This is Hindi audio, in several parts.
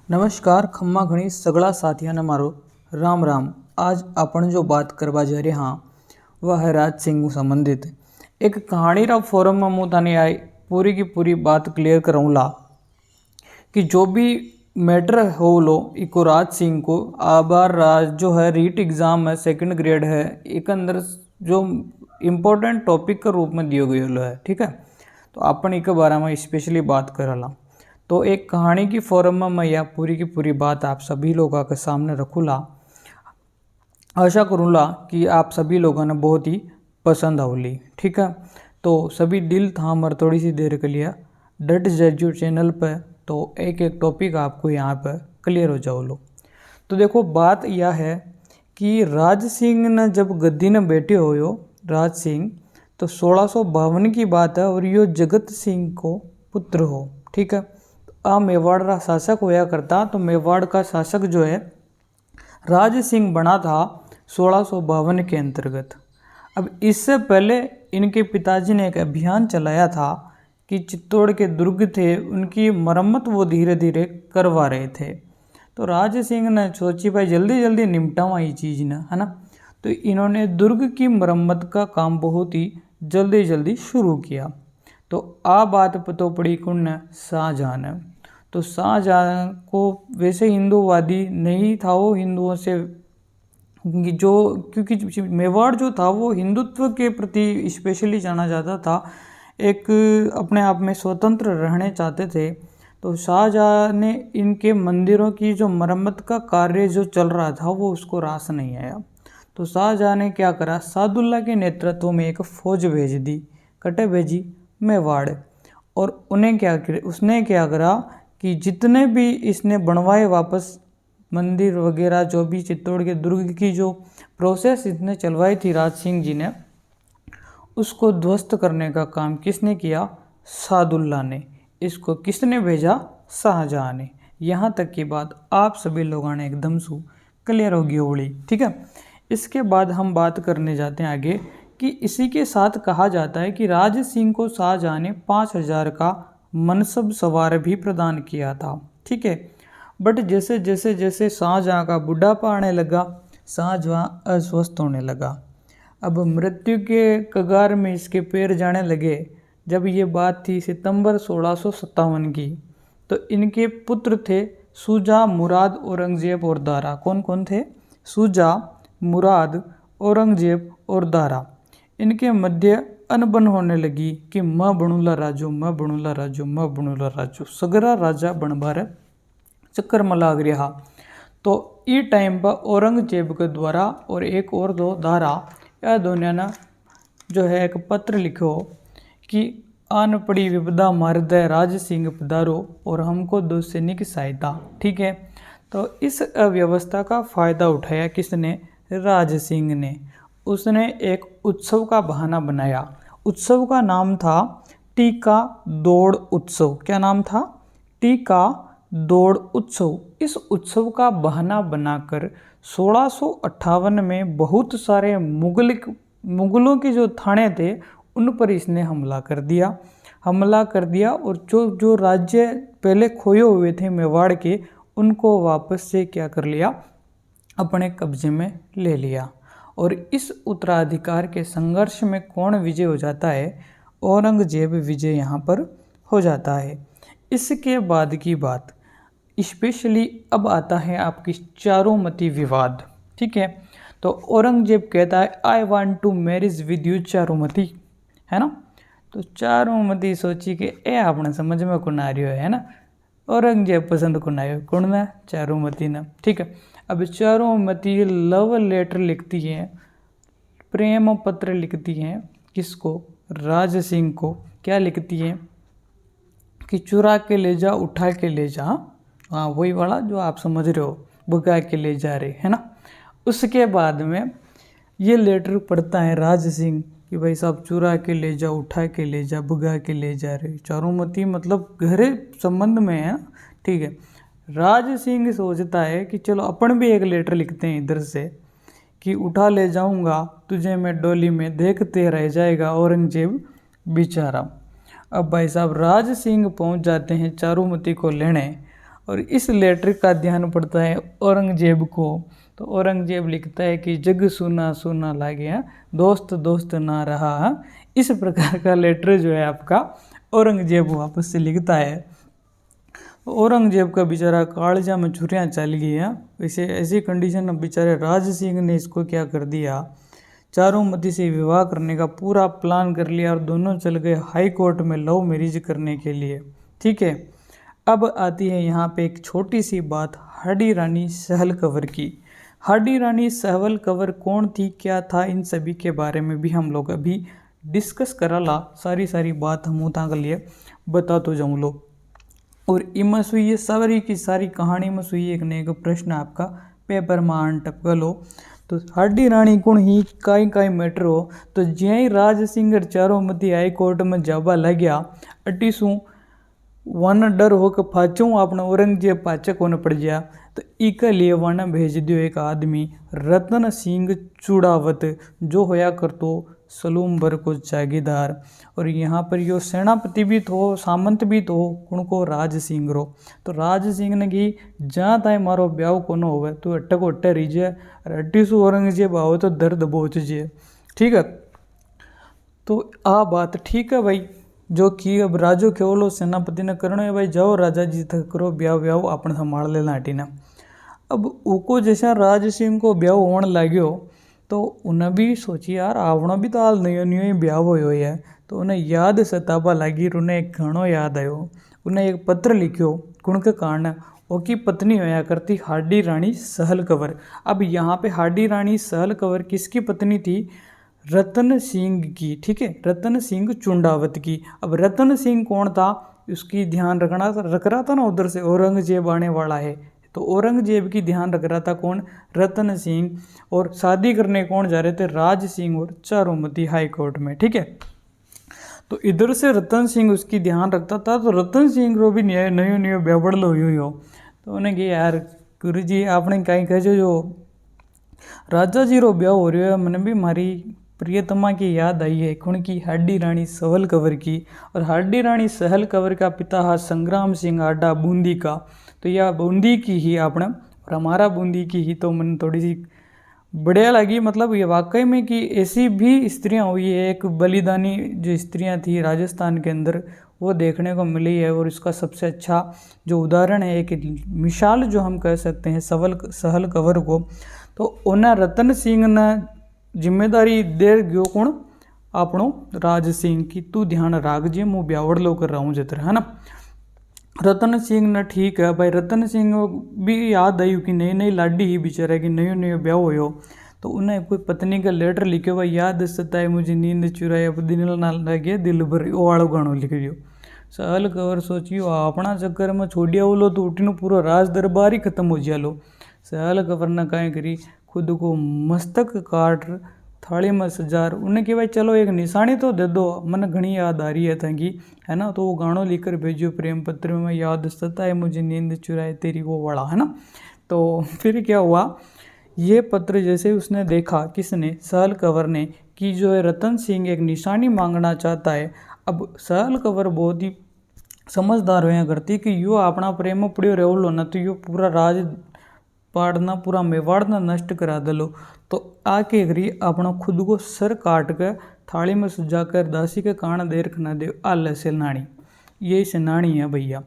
नमस्कार खम्मा घणी सगळा साथियांना मारो राम राम। आज अपन जो बात करवा जा रहे हाँ वह है राज सिंह संबंधित एक कहानी रा फोरम में मुँह तानी आई पूरी की पूरी बात क्लियर कराऊँला कि जो भी मैटर हो लो इको राज सिंह को आबार राज जो है रीट एग्ज़ाम है सेकंड ग्रेड है एक अंदर जो इम्पोर्टेंट टॉपिक के रूप में दियो गयो है। ठीक है, तो अपन एक बारे में स्पेशली बात करला। तो एक कहानी की फॉर्म में मैं यह पूरी की पूरी बात आप सभी लोगों के सामने रखूँगा। आशा करूँगा कि आप सभी लोगों ने बहुत ही पसंद आवली। ठीक है, तो सभी दिल थाम और थोड़ी सी देर के लिए डट जजू चैनल पर तो एक एक टॉपिक आपको यहाँ पर क्लियर हो जाओ लो। तो देखो बात यह है कि राज सिंह ने जब गद्दी ने बैठे हो यो राज सिंह तो 1652 की बात है और यो जगत सिंह को पुत्र हो। ठीक है, मेवाड़ का शासक होया करता तो मेवाड़ का शासक जो है राज सिंह बना था 1652 के अंतर्गत। अब इससे पहले इनके पिताजी ने एक अभियान चलाया था कि चित्तौड़ के दुर्ग थे उनकी मरम्मत वो धीरे धीरे करवा रहे थे। तो राज सिंह ने सोची भाई जल्दी जल्दी निपटावा ये चीज़ ना, है ना। तो इन्होंने दुर्ग की मरम्मत का काम बहुत ही जल्दी जल्दी शुरू किया। तो आ बात पतो पड़ी कौन ने, शाहजहां ने। तो शाहजहां को वैसे हिंदूवादी नहीं था, वो हिंदुओं से जो क्योंकि मेवाड़ जो था वो हिंदुत्व के प्रति स्पेशली जाना जाता था, एक अपने आप में स्वतंत्र रहने चाहते थे। तो शाहजहां ने इनके मंदिरों की जो मरम्मत का कार्य जो चल रहा था वो उसको रास नहीं आया। तो शाहजहां ने क्या करा, सादुल्ला के नेतृत्व में एक फौज भेज दी, कटे भेजी मेवाड़। और उसने क्या करा कि जितने भी इसने बनवाए वापस मंदिर वगैरह जो भी चित्तौड़ के दुर्ग की जो प्रोसेस इसने चलवाई थी राज सिंह जी ने, उसको ध्वस्त करने का काम किसने किया, सादुल्ला ने। इसको किसने भेजा, शाहजहां ने। यहाँ तक की बात आप सभी लोगों ने एकदम से क्लियर होगी होली। ठीक है, इसके बाद हम बात करने जाते हैं आगे कि इसी के साथ कहा जाता है कि राज सिंह को शाहजहां ने 5000 का मनसब सवार भी प्रदान किया था। ठीक है, बट जैसे जैसे जैसे शाहजहां का बुढ़ापा आने लगा, शाहजहां अस्वस्थ होने लगा। अब मृत्यु के कगार में इसके पैर जाने लगे। जब ये बात थी सितंबर 1657 की, तो इनके पुत्र थे शुजा, मुराद, औरंगजेब और दारा। कौन कौन थे, शुजा, मुराद, औरंगजेब और दारा। इनके मध्य अनबन होने लगी कि मैं बनूला राजू, मैं बनूला राजू, मैं बनूला राजू। सगरा राजा बनबार चक्कर में लाग रहा। तो ई टाइम पर औरंगजेब के द्वारा और एक और दो दारा, यह दोनों ने जो है एक पत्र लिखो कि आन पड़ी विपदा मारद राज सिंह पधारो और हमको दो सैनिक सहायता। ठीक है, तो इस अव्यवस्था का फायदा उठाया किसने, राज सिंह ने। उसने एक उत्सव का बहाना बनाया। उत्सव का नाम था टीका दौड़ उत्सव। क्या नाम था, टीका दौड़ उत्सव। इस उत्सव का बहाना बनाकर 1658 में बहुत सारे मुगलों के जो थाने थे उन पर इसने हमला कर दिया और जो राज्य पहले खोए हुए थे मेवाड़ के, उनको वापस से क्या कर लिया, अपने कब्जे में ले लिया। और इस उत्तराधिकार के संघर्ष में कौन विजय हो जाता है, औरंगजेब विजय यहाँ पर हो जाता है। इसके बाद की बात स्पेशली अब आता है आपकी चारोमती विवाद। ठीक है, तो औरंगजेब कहता है I want to marriage with you Charumati, है ना। तो चारोमती सोची कि ए आपने समझ में कौन आ रही है ना, औरंगजेब पसंद कौन आयो, कौन ना, चारोमती ने। ठीक है, अब चारोमती लव लेटर लिखती हैं, प्रेम पत्र लिखती हैं, किसको, राज सिंह को। क्या लिखती हैं कि चुरा के ले जा, उठा के ले जा, हाँ वही वाला जो आप समझ रहे हो, भगा के ले जा रहे, है ना। उसके बाद में ये लेटर पढ़ता है राज सिंह कि भाई साहब चुरा के ले जा, उठा के ले जा, भगा के ले जा रहे। चारोमती मतलब गहरे संबंध में है। ठीक है, राज सिंह सोचता है कि चलो अपन भी एक लेटर लिखते हैं इधर से कि उठा ले जाऊंगा तुझे मैं डोली में, देखते रह जाएगा औरंगजेब बेचारा। अब भाई साहब राज सिंह पहुंच जाते हैं चारोमती को लेने और इस लेटर का ध्यान पड़ता है औरंगजेब को। तो औरंगजेब लिखता है कि जग सुना सुना लागे, दोस्त दोस्त ना रहा। इस प्रकार का लेटर जो है आपका औरंगजेब वापस से लिखता है। औरंगजेब का बेचारा कालजा में छुरियाँ चल गई हैं। वैसे ऐसी कंडीशन में बेचारे राज सिंह ने इसको क्या कर दिया, चारुमती से विवाह करने का पूरा प्लान कर लिया और दोनों चल गए हाई कोर्ट में लव मैरिज करने के लिए। ठीक है, अब आती है यहाँ पे एक छोटी सी बात हाडी रानी सहल कंवर की। हाडी रानी सहल कंवर कौन थी, क्या था, इन सभी के बारे में भी हम लोग अभी डिस्कस कराला। सारी बात हम उता के लिए बता तो जाऊँ लो। और इनमें से ये सारी की सारी कहानी में से एक न एक प्रश्न आपका पेपर में आन टपका लो। तो हाडी रानी कौन ही, काई मैटर हो। तो ज्यां ही राज सिंह और चारोमती हाई कोर्ट में जाबा लग गया, अटीसू वन डर होकर फाचू अपना औरंगजेब पाचे कोने पड़ गया। तो इके लिए वन भेज दियो एक आदमी रतन सिंह चूड़ावत, जो होया करतो सलूमबर को जागीरदार। और यहाँ पर यो सेनापति भी तो, सामंत भी तो, उनको राज सिंह रो। तो राज सिंह ने कि जहाँ ताई मारो ब्याह को न होवे तो अट्टे को अट्टे रीजे, अट्टी सु औरंगजेब आओ तो दर्द बोझ जे। ठीक है, तो आ बात ठीक है भाई, जो कि अब राजो केवलो सेनापति ने करना है भाई, जाओ राजा जी तक करो ब्याह अपन संभाल लेना हटी ना। अब उको जैसा राज सिंह को ब्याह होने लाग्यो तो उन्हें भी सोची यार आवना भी तो हाल नहीं ही ब्याह हो है। तो उन्हें याद सताबा लगी, उन्हें एक घणो याद आयो। उन्हें एक पत्र लिखियो कुण के कारण ओकी पत्नी होया करती हाडी रानी सहल कंवर। अब यहाँ पे हाडी रानी सहल कंवर किसकी पत्नी थी, रतन सिंह की। ठीक है, रतन सिंह चुंडावत की। अब रतन सिंह कौन था, उसकी ध्यान रख रहा था ना, उधर से औरंगजेब आने वाला है तो औरंगजेब की ध्यान रख रहा था कौन, रतन सिंह। और शादी करने कौन जा रहे थे, राज सिंह और चारुमती हाई कोर्ट में। ठीक है, तो इधर से रतन सिंह उसकी ध्यान रखता था। तो रतन सिंह रो भी नयो बेवड़ लो हो। तो उन्हें कहा यार गुरु जी आपने कहीं कहे जो राजा जी रो ब्याह हो रहा है, मैंने भी मारी प्रियतमा की याद आई है, कौन की, हाडी रानी सहल कंवर की। और हाडी रानी सहल कंवर का पिता है संग्राम सिंह आडा बूंदी का। तो यह बूंदी की ही आपने, और हमारा बूंदी की ही। तो मैंने थोड़ी सी बढ़िया लगी, मतलब ये वाकई में कि ऐसी भी स्त्रियां हुई है। एक बलिदानी जो स्त्रियां थी राजस्थान के अंदर वो देखने को मिली है। और इसका सबसे अच्छा जो उदाहरण है, एक मिसाल जो हम कह सकते हैं सहल कंवर को, तो उन्हें रतन सिंह ने जिम्मेदारी दे गयो कौन, आपनो राज सिंह की, तू ध्यान राख जे मैं ब्यावड़ लो कर रहा हूँ जत्र, है ना। रतन सिंह ने ठीक है भाई, रतन सिंह भी याद आई कि नई नई लाडी ही बेचारा कि नयो ब्याह हो। तो उन्हें कोई पत्नी का लेटर लिखे भाई, याद सताए मुझे नींद चुराए अब दिन ना लगे दिल भर, वो वालों गानो लिख दियो। सहल कंवर सोचियो अपना चक्कर में छोड़िया बोलो तो उठीनो पूरा राज दरबार ही खत्म हो जालो। सहल कंवर ने कहीं करी, खुद को मस्तक काट थाली में सजार। उन्हें कि भाई चलो एक निशानी तो दे दो, मन घनी याद आ रही है थी, है ना। तो वो गानों लिखकर भेजो प्रेम पत्र में, याद सताए मुझे नींद चुराए तेरी वो वाला, है ना। तो फिर क्या हुआ, ये पत्र जैसे उसने देखा, किसने, सहल कंवर ने, कि जो है रतन सिंह एक निशानी मांगना चाहता है। अब सहल कंवर बहुत ही समझदार होया करती कि यो अपना प्रेम में पड़ियो रेवलो न तो यो पूरा राज पाड़ना, पूरा मेवाड़ ना नष्ट करा दलो। तो आके घरी अपना खुद को सर काट कर थाली में सजाकर दासी के कान देर खना दे आल सेनानी, ये सेनानी है भैया।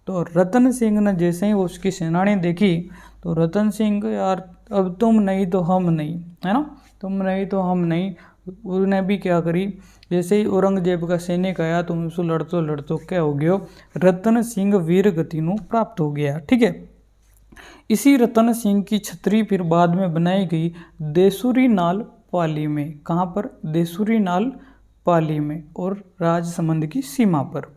तो रतन सिंह ने जैसे ही उसकी सेनानी देखी तो रतन सिंह यार अब तुम नहीं तो हम नहीं, है ना, तुम नहीं तो हम नहीं। उन्हें भी क्या करी, जैसे ही औरंगजेब का सैनिक आया तो उनसे लड़तो क्या हो गया, रतन सिंह वीर गति को प्राप्त हो गया। ठीक है, इसी रतन सिंह की छतरी फिर बाद में बनाई गई देसुरी नाल पाली में। कहाँ पर, देसुरी नाल पाली में, और राजसमंद की सीमा पर।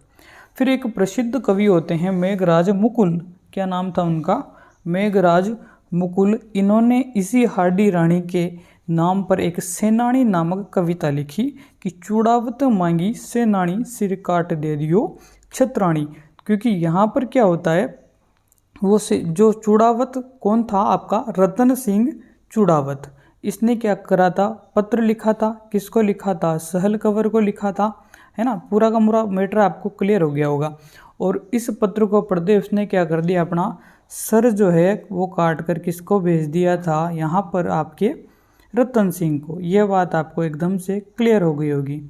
फिर एक प्रसिद्ध कवि होते हैं मेघराज मुकुल, क्या नाम था उनका, मेघराज मुकुल। इन्होंने इसी हाडी रानी के नाम पर एक सेनानी नामक कविता लिखी कि चूड़ावत मांगी सेनानी सिर काट दे दियो छत्राणी। क्योंकि यहाँ पर क्या होता है, वो से जो चूड़ावत कौन था आपका, रतन सिंह चूड़ावत। इसने क्या करा था, पत्र लिखा था, किसको लिखा था, सहल कंवर को लिखा था, है ना। पूरा का पूरा मैटर आपको क्लियर हो गया होगा। और इस पत्र को पढ़ते उसने क्या कर दिया, अपना सर जो है वो काट कर किसको भेज दिया था, यहाँ पर आपके रतन सिंह को। यह बात आपको एकदम से क्लियर हो गई होगी।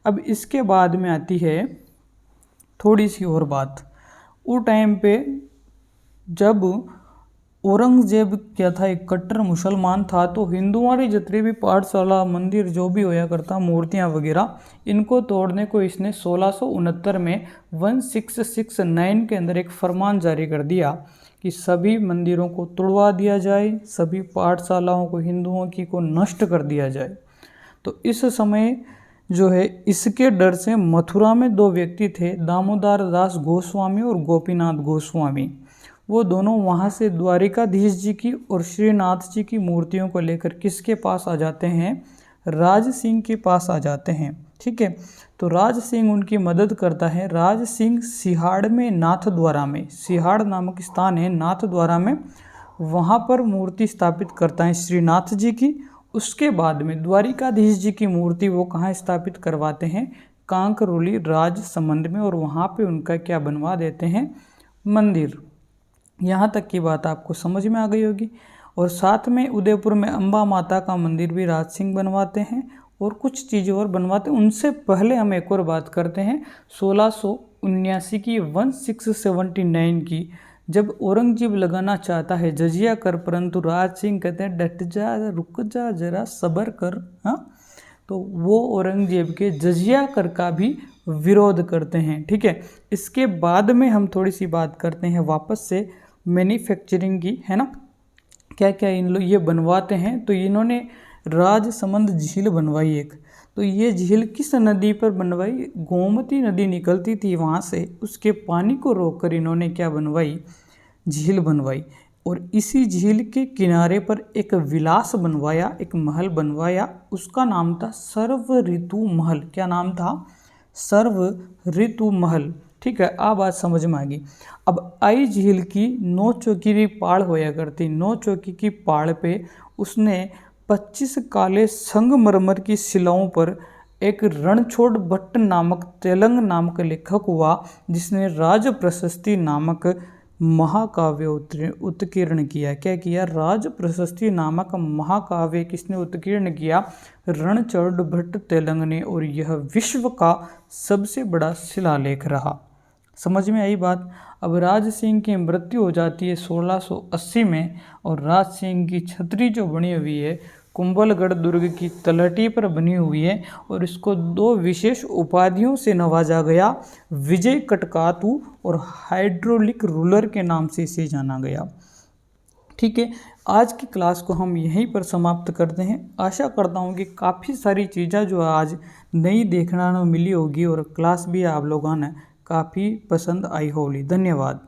अब इसके बाद में आती है थोड़ी सी और बात। उस टाइम पे जब औरंगजेब क्या था, एक कट्टर मुसलमान था, तो हिंदुओं की जितने भी पाठशाला मंदिर जो भी होया करता, मूर्तियां वगैरह, इनको तोड़ने को इसने 1669 में 1669 के अंदर एक फरमान जारी कर दिया कि सभी मंदिरों को तोड़वा दिया जाए, सभी पाठशालाओं को हिंदुओं की को नष्ट कर दिया जाए। तो इस समय जो है इसके डर से मथुरा में दो व्यक्ति थे, दामोदर दास गोस्वामी और गोपीनाथ गोस्वामी। वो दोनों वहाँ से द्वारिकाधीश जी की और श्रीनाथ जी की मूर्तियों को लेकर किसके पास आ जाते हैं, राज सिंह के पास आ जाते हैं। ठीक है, तो राज सिंह उनकी मदद करता है। राज सिंह सिहाड़ में, नाथद्वारा में, सिहाड़ नामक स्थान है नाथद्वारा में, वहाँ पर मूर्ति स्थापित करता है श्रीनाथ जी की। उसके बाद में द्वारिकाधीश जी की मूर्ति वो कहाँ स्थापित करवाते हैं, कांकरोली राजसमंद में, और वहाँ पे उनका क्या बनवा देते हैं, मंदिर। यहाँ तक की बात आपको समझ में आ गई होगी। और साथ में उदयपुर में अम्बा माता का मंदिर भी राज सिंह बनवाते हैं, और कुछ चीज़ें और बनवाते हैं। उनसे पहले हम एक और बात करते हैं 1679 की, 1679 की, जब औरंगजेब लगाना चाहता है जजिया कर, परंतु राज सिंह कहते हैं डट जा, रुक जा, जरा सब्र कर। हाँ, तो वो औरंगजेब के जजिया कर का भी विरोध करते हैं। ठीक है, इसके बाद में हम थोड़ी सी बात करते हैं वापस से मैन्युफैक्चरिंग की, है ना, क्या क्या इन लोग ये बनवाते हैं। तो इन्होंने राजसमंद झील बनवाई एक। तो ये झील किस नदी पर बनवाई, गोमती नदी निकलती थी वहाँ से, उसके पानी को रोककर इन्होंने क्या बनवाई, झील बनवाई। और इसी झील के किनारे पर एक विलास बनवाया, एक महल बनवाया, उसका नाम था सर्व ऋतु महल। क्या नाम था, सर्व ऋतु महल। ठीक है, अब बात समझ में आ गई। अब आई झील की 9 चौकी की पाड़ होया करती, 9 चौकी की पाड़ पे उसने 25 काले संगमरमर की शिलाओं पर एक रणछोड़ भट्ट नामक तेलंग नामक लेखक हुआ, जिसने राज प्रशस्ति नामक महाकाव्य उत्कीर्ण किया। क्या किया, राज प्रशस्ति नामक महाकाव्य किसने उत्कीर्ण किया, रणछोड़ भट्ट तेलंग ने। और यह विश्व का सबसे बड़ा शिलालेख रहा। समझ में आई बात। अब राज सिंह की मृत्यु हो जाती है 1680 में, और राज सिंह की छतरी जो बनी हुई है कुंभलगढ़ दुर्ग की तलहटी पर बनी हुई है, और इसको 2 विशेष उपाधियों से नवाजा गया, विजय कटकातु और हाइड्रोलिक रूलर के नाम से इसे जाना गया। ठीक है, आज की क्लास को हम यहीं पर समाप्त करते हैं। आशा करता हूँ कि काफ़ी सारी चीज़ें जो आज नई देखना मिली होगी, और क्लास भी आप लोगों ने काफ़ी पसंद आई होगी। धन्यवाद।